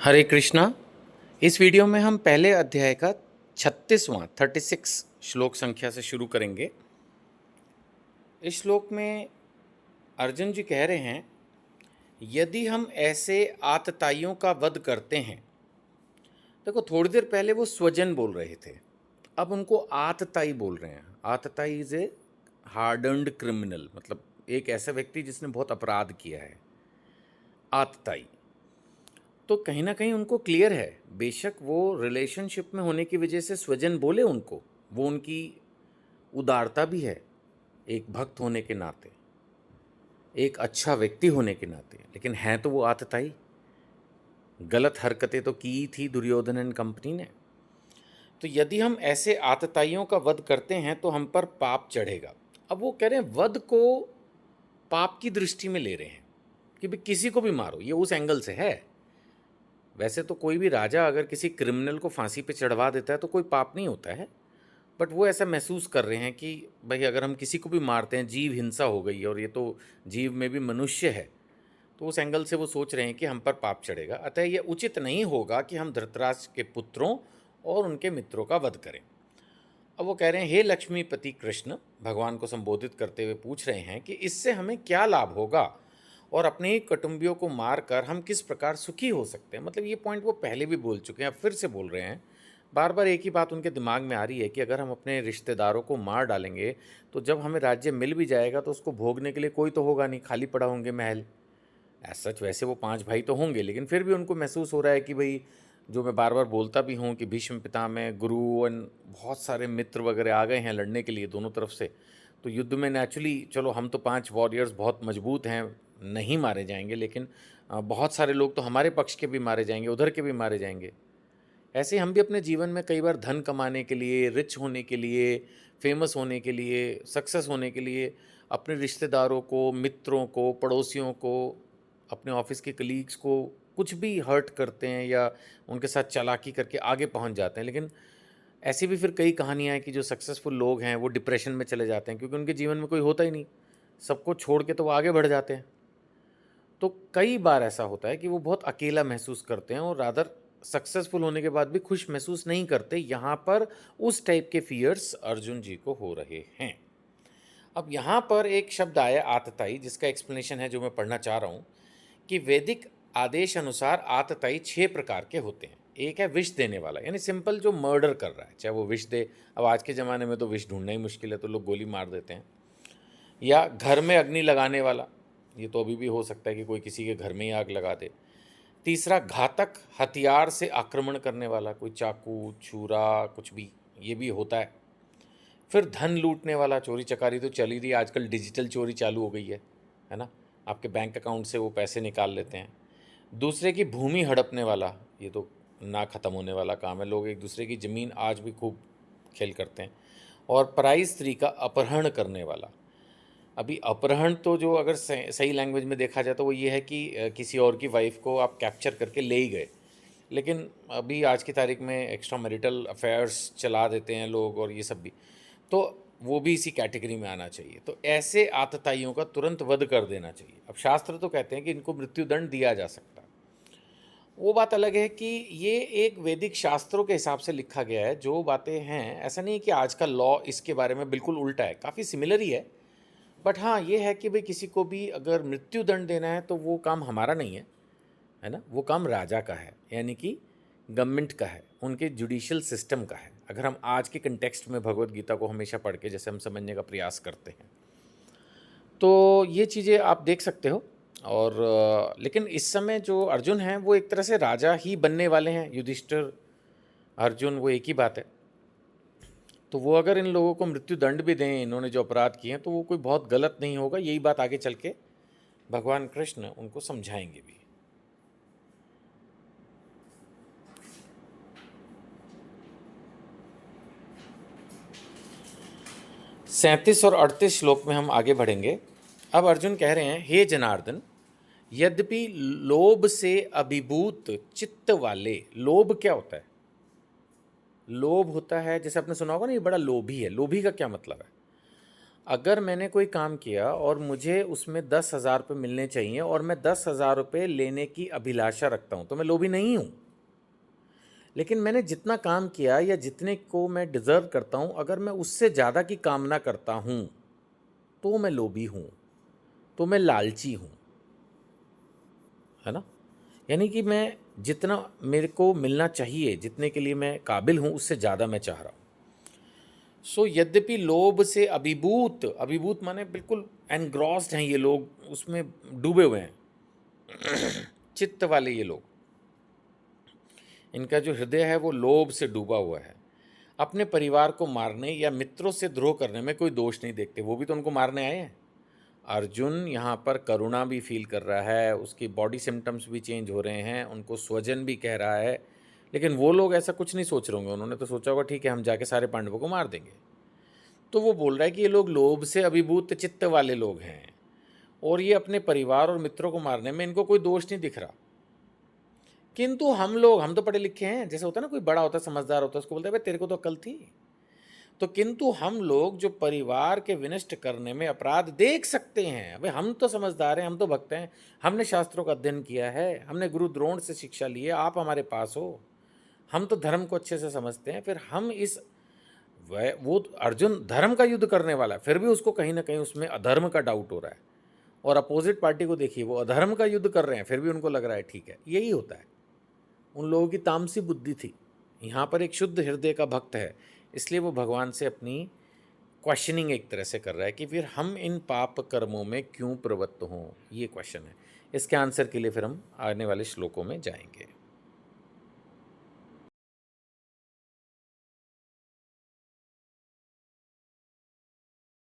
हरे कृष्णा। इस वीडियो में हम पहले अध्याय का 36वां 36 श्लोक संख्या से शुरू करेंगे। इस श्लोक में अर्जुन जी कह रहे हैं, यदि हम ऐसे आतताइयों का वध करते हैं। देखो, थोड़ी देर पहले वो स्वजन बोल रहे थे, अब उनको आतताई बोल रहे हैं। आतताई इज ए हार्डन्ड क्रिमिनल, मतलब एक ऐसा व्यक्ति जिसने बहुत अपराध किया है, आतताई। तो कहीं ना कहीं उनको क्लियर है, बेशक वो रिलेशनशिप में होने की वजह से स्वजन बोले उनको, वो उनकी उदारता भी है एक भक्त होने के नाते, एक अच्छा व्यक्ति होने के नाते, लेकिन हैं तो वो आतताई। गलत हरकतें तो की ही थी दुर्योधन एंड कंपनी ने। तो यदि हम ऐसे आतताइयों का वध करते हैं तो हम पर पाप चढ़ेगा। अब वो कह रहे हैं वध को पाप की दृष्टि में ले रहे हैं कि भाई किसी को भी मारो, ये उस एंगल से है। वैसे तो कोई भी राजा अगर किसी क्रिमिनल को फांसी पे चढ़वा देता है तो कोई पाप नहीं होता है, बट वो ऐसा महसूस कर रहे हैं कि भाई अगर हम किसी को भी मारते हैं, जीव हिंसा हो गई है और ये तो जीव में भी मनुष्य है, तो उस एंगल से वो सोच रहे हैं कि हम पर पाप चढ़ेगा। अतः ये उचित नहीं होगा कि हम धृतराष्ट्र के पुत्रों और उनके मित्रों का वध करें। अब वो कह रहे हैं, हे लक्ष्मीपति कृष्ण, भगवान को संबोधित करते हुए पूछ रहे हैं कि इससे हमें क्या लाभ होगा और अपने ही कुटुंबियों को मारकर हम किस प्रकार सुखी हो सकते हैं। मतलब ये पॉइंट वो पहले भी बोल चुके हैं, अब फिर से बोल रहे हैं। बार बार एक ही बात उनके दिमाग में आ रही है कि अगर हम अपने रिश्तेदारों को मार डालेंगे तो जब हमें राज्य मिल भी जाएगा तो उसको भोगने के लिए कोई तो होगा नहीं, खाली पड़ा होंगे महल। एज सच वैसे वो 5 भाई तो होंगे, लेकिन फिर भी उनको महसूस हो रहा है कि भाई, जो मैं बार बार बोलता भी हूँ कि भीष्म पितामह, गुरु एंड बहुत सारे मित्र वगैरह आ गए हैं लड़ने के लिए दोनों तरफ से। तो युद्ध में नेचुरली चलो हम तो 5 वॉरियर्स बहुत मजबूत हैं, नहीं मारे जाएंगे, लेकिन बहुत सारे लोग तो हमारे पक्ष के भी मारे जाएंगे, उधर के भी मारे जाएंगे। ऐसे हम भी अपने जीवन में कई बार धन कमाने के लिए, रिच होने के लिए, फेमस होने के लिए, सक्सेस होने के लिए अपने रिश्तेदारों को, मित्रों को, पड़ोसियों को, अपने ऑफिस के कलीग्स को कुछ भी हर्ट करते हैं या उनके साथ चालाकी करके आगे पहुंच जाते हैं। लेकिन ऐसी भी फिर कई कहानियां हैं कि जो सक्सेसफुल लोग हैं वो डिप्रेशन में चले जाते हैं क्योंकि उनके जीवन में कोई होता ही नहीं, सबको छोड़ के तो वो आगे बढ़ जाते हैं। तो कई बार ऐसा होता है कि वो बहुत अकेला महसूस करते हैं और रादर सक्सेसफुल होने के बाद भी खुश महसूस नहीं करते। यहाँ पर उस टाइप के फियर्स अर्जुन जी को हो रहे हैं। अब यहाँ पर एक शब्द आया आतताई, जिसका एक्सप्लेनेशन है जो मैं पढ़ना चाह रहा हूँ कि वैदिक आदेश अनुसार आतताई 6 प्रकार के होते हैं। एक है विष देने वाला, यानी सिंपल जो मर्डर कर रहा है, चाहे वो विष दे। अब आज के ज़माने में तो विष ढूंढना ही मुश्किल है, तो लोग गोली मार देते हैं। या घर में अग्नि लगाने वाला, ये तो अभी भी हो सकता है कि कोई किसी के घर में ही आग लगा दे। तीसरा, घातक हथियार से आक्रमण करने वाला, कोई चाकू, छुरा, कुछ भी, ये भी होता है। फिर धन लूटने वाला, चोरी चकारी तो चल ही रही है आजकल, डिजिटल चोरी चालू हो गई है ना, आपके बैंक अकाउंट से वो पैसे निकाल लेते हैं। दूसरे की भूमि हड़पने वाला, ये तो ना ख़त्म होने वाला काम है, लोग एक दूसरे की ज़मीन आज भी खूब खेल करते हैं। और पराई स्त्री का अपहरण करने वाला। अभी अपहरण तो जो अगर सही लैंग्वेज में देखा जाए तो वो ये है कि किसी और की वाइफ को आप कैप्चर करके ले ही गए, लेकिन अभी आज की तारीख में एक्स्ट्रा मैरिटल अफेयर्स चला देते हैं लोग और ये सब भी, तो वो भी इसी कैटेगरी में आना चाहिए। तो ऐसे आतताइयों का तुरंत वध कर देना चाहिए। अब शास्त्र तो कहते हैं कि इनको मृत्युदंड दिया जा सकता है, वो बात अलग है कि ये एक वैदिक शास्त्रों के हिसाब से लिखा गया है। जो बातें हैं, ऐसा नहीं कि आज का लॉ इसके बारे में बिल्कुल उल्टा है, काफ़ी सिमिलर ही है। बट हाँ, ये है कि भाई किसी को भी अगर मृत्युदंड देना है तो वो काम हमारा नहीं है ना, वो काम राजा का है, यानी कि गवर्नमेंट का है, उनके जुडिशियल सिस्टम का है। अगर हम आज के कंटेक्स्ट में भगवत गीता को हमेशा पढ़ के जैसे हम समझने का प्रयास करते हैं, तो ये चीज़ें आप देख सकते हो। और लेकिन इस समय जो अर्जुन हैं वो एक तरह से राजा ही बनने वाले हैं। युधिष्ठिर, अर्जुन, वो एक ही बात है। तो वो अगर इन लोगों को मृत्यु दंड भी दें, इन्होंने जो अपराध किए हैं, तो वो कोई बहुत गलत नहीं होगा। यही बात आगे चल के भगवान कृष्ण उनको समझाएंगे भी। 37 और 38 श्लोक में हम आगे बढ़ेंगे। अब अर्जुन कह रहे हैं, हे जनार्दन, यद्यपि लोभ से अभिभूत चित्त वाले, लोभ क्या होता है? लोभ होता है, जैसे आपने सुना होगा ना, ये बड़ा लोभी है। लोभी का क्या मतलब है? अगर मैंने कोई काम किया और मुझे उसमें 10,000 रुपये मिलने चाहिए और मैं 10,000 रुपये लेने की अभिलाषा रखता हूँ, तो मैं लोभी नहीं हूँ। लेकिन मैंने जितना काम किया या जितने को मैं डिज़र्व करता हूँ, अगर मैं उससे ज़्यादा की कामना करता हूँ, तो मैं लोभी हूँ, तो मैं लालची हूँ, है ना? यानी कि मैं जितना मेरे को मिलना चाहिए, जितने के लिए मैं काबिल हूँ, उससे ज़्यादा मैं चाह रहा हूँ। सो यद्यपि लोभ से अभिभूत, अभिभूत माने बिल्कुल एनग्रॉस्ड हैं ये लोग, उसमें डूबे हुए हैं चित्त वाले ये लोग, इनका जो हृदय है वो लोभ से डूबा हुआ है। अपने परिवार को मारने या मित्रों से द्रोह करने में कोई दोष नहीं देखते, वो भी तो उनको मारने आए हैं। अर्जुन यहाँ पर करुणा भी फील कर रहा है, उसकी बॉडी सिम्टम्स भी चेंज हो रहे हैं, उनको स्वजन भी कह रहा है, लेकिन वो लोग ऐसा कुछ नहीं सोच रहे होंगे। उन्होंने तो सोचा होगा ठीक है हम जाके सारे पांडवों को मार देंगे। तो वो बोल रहा है कि ये लोग लोभ से अभिभूत चित्त वाले लोग हैं और ये अपने परिवार और मित्रों को मारने में इनको कोई दोष नहीं दिख रहा। किंतु हम तो पढ़े लिखे हैं, जैसे होता है ना, कोई बड़ा होता है समझदार होता है, उसको बोलते हैं भाई तेरे को तो अकल थी। तो किंतु हम लोग जो परिवार के विनष्ट करने में अपराध देख सकते हैं, भाई हम तो समझदार हैं, हम तो भक्त हैं, हमने शास्त्रों का अध्ययन किया है, हमने गुरु द्रोण से शिक्षा ली है, आप हमारे पास हो, हम तो धर्म को अच्छे से समझते हैं, फिर हम इस वो अर्जुन धर्म का युद्ध करने वाला है, फिर भी उसको कहीं ना कहीं उसमें अधर्म का डाउट हो रहा है। और अपोजिट पार्टी को देखिए, वो अधर्म का युद्ध कर रहे हैं, फिर भी उनको लग रहा है ठीक है। यही होता है, उन लोगों की तामसी बुद्धि थी। यहाँ पर एक शुद्ध हृदय का भक्त है, इसलिए वो भगवान से अपनी क्वेश्चनिंग एक तरह से कर रहा है कि फिर हम इन पाप कर्मों में क्यों प्रवृत्त हों, ये क्वेश्चन है। इसके आंसर के लिए फिर हम आने वाले श्लोकों में जाएंगे।